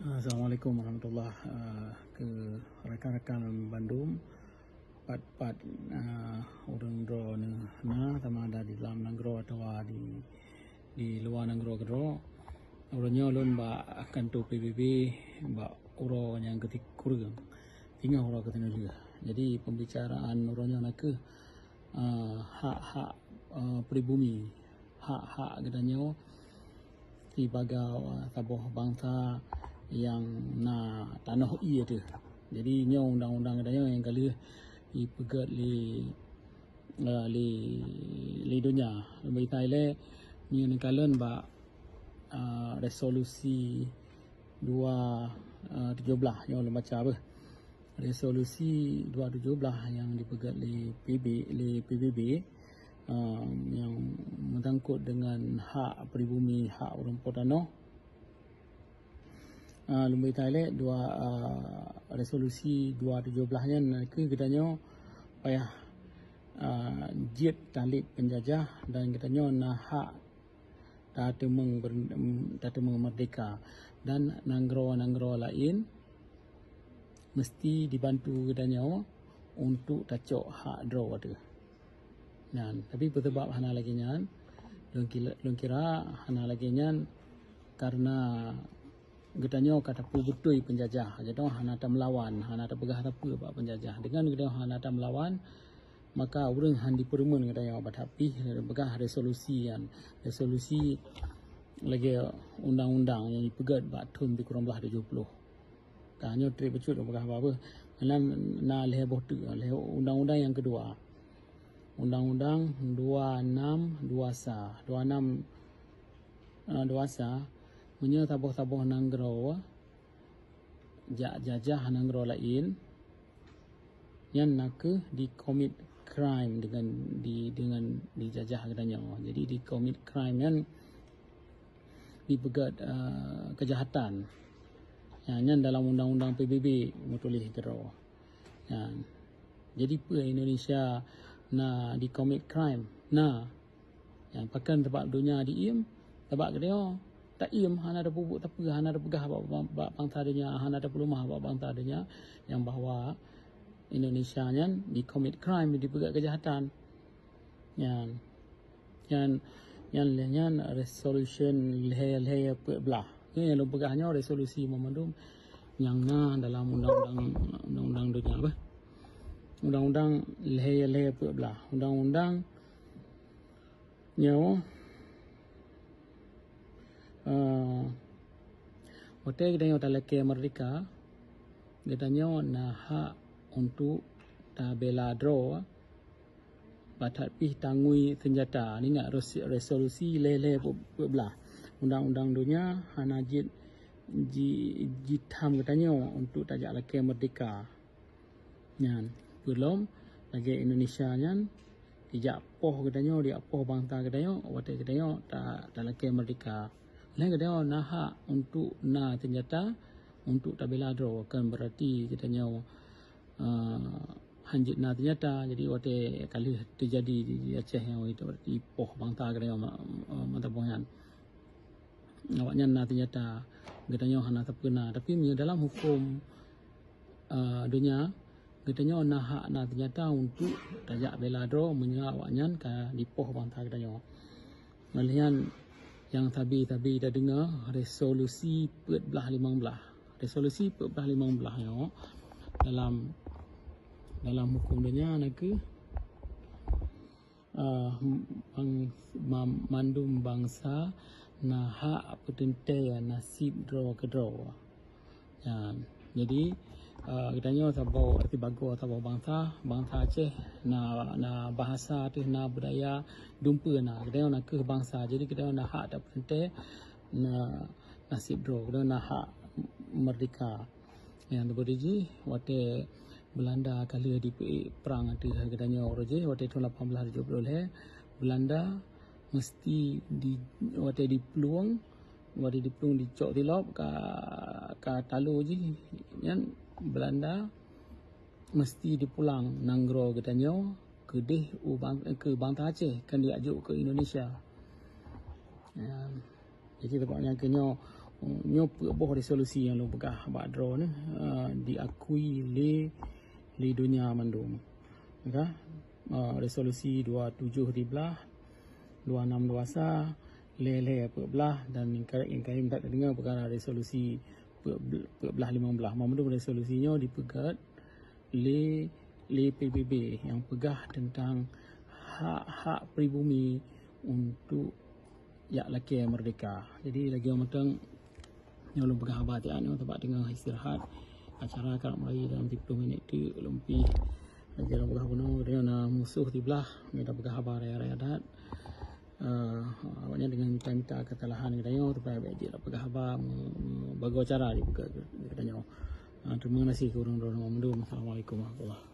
Assalamualaikum warahmatullahi ke rakan-rakan Bandung. Pat orang dro na sama ada di dalam negara atau di luar negara kedro. Orangnya lon ba akan tu PBB ba uro yang ketik kurang. Tinggal uro ketina juga. Jadi pembicaraan orangnya nak ke hak-hak pribumi, hak-hak gedanya di bagau tabuh bangsa yang na tanah iya tu. Jadi nya undang-undang katanya yang kali ipegat li dunia lebih taile ni nekalan ba resolusi 217 yang baca apa resolusi 217 yang dipegat li PBB yang menyangkut dengan hak pribumi, hak orang Potano. Lumbai Thailand resolusi 217 nya nak katanya payah jit talib penjajah dan katanya nah hak datemeng merdeka dan nanggro lain mesti dibantu katanya untuk tacok hak draw tu. Dan tapi betul hana lagi nyan long kira hana lagi nyan karena katanya kata betul penjajah jadi hana ta melawan hana ta pegah apa pak penjajah dengan katanya hana ta melawan maka urang han dipermun katanya batapi pegah resolusi lagi undang-undang yang dipegat bak tahun di kurang belah 70 kanyo tri becut pegah apa na leh botu leh undang-undang yang kedua undang-undang 26 punya tabuh-tabuh nanggro jajah nanggro lain yang nak di commit crime dengan dijajah katanya. Jadi di commit crime yang dipegat kejahatan yang dalam undang-undang PBB mutulih kero. Jadi pe Indonesia na di commit crime yang pakan tempat dunia diim tempat katanya tak iem hana ada bubuk tak pegah hana ada pegah bak bangsa adanya hana ada pelumah bak bangsa adanya yang bahawa Indonesia nya di commit crime di pegat kejahatan yang resolution leh belah ni yang pegahnya resolusi memandum yang na dalam undang-undang dunia apa undang-undang leh belah undang-undang nyawa hotel kita yang talake merdeka katanya nah hak untuk tabela draw batat pih tangui senjata ni ingat resolusi lele belah undang-undang dunia hana jitam katanya untuk tajak lake merdeka nyan belum lagi Indonesia nyan dijak poh katanya dia poh bangsa katanya hotel katanya tak lake merdeka. Lain katanya nah hak untuk na senjata untuk tabela draw kan berarti katanya hanjit na senjata jadi waktu kali terjadi di Aceh yang itu berarti poh bangsa katanya mata pohan awaknya na senjata katanya hana terkena tapi dalam hukum dunia katanya nah hak na senjata untuk tajak bela draw menyerah awaknya ka di poh bangsa katanya melihat yang tadi dah dengar resolusi 1415 ya dalam hukum dunia nak ke mandum bangsa na hak petentai nasib draw ke draw ya jadi katanya sabau arti bagus sabau bangsa Aceh na bahasa tu na budaya dumpa na katanya nak ke bangsa jadi kita nak hak tak penting na nasib draw kita nak hak merdeka yang beriji waktu Belanda kali di perang tu katanya roje waktu 1870 Belanda mesti waktu di peluang dicok tilap ka talu je yang Belanda mesti dipulang nanggro katanya ke bangsa Aceh kan diajuk ke Indonesia. Jadi tempatnya kena nyo boh resolusi yang lo pegah ba draw ni diakui le dunia mandum ka resolusi 27 di belah 26 luasa le belah dan ingkai minta dengar perkara resolusi belah 15 mandum resolusinya dipegat le PBB yang pegah tentang hak pribumi untuk ya laki merdeka. Jadi lagi orang matang yang belum pegah habar tiap ni tempat dengar istirahat acara akan mulai dalam 30 minit tu lebih lagi orang pegah penuh dia nak musuh di belah kita pegah habar raya adat awaknya dengan minta kesalahan katanya supaya baik dia pegah habar bagi cara dia pegah katanya. Terima kasih kurang-kurang. Assalamualaikum warahmatullahi wabarakatuh.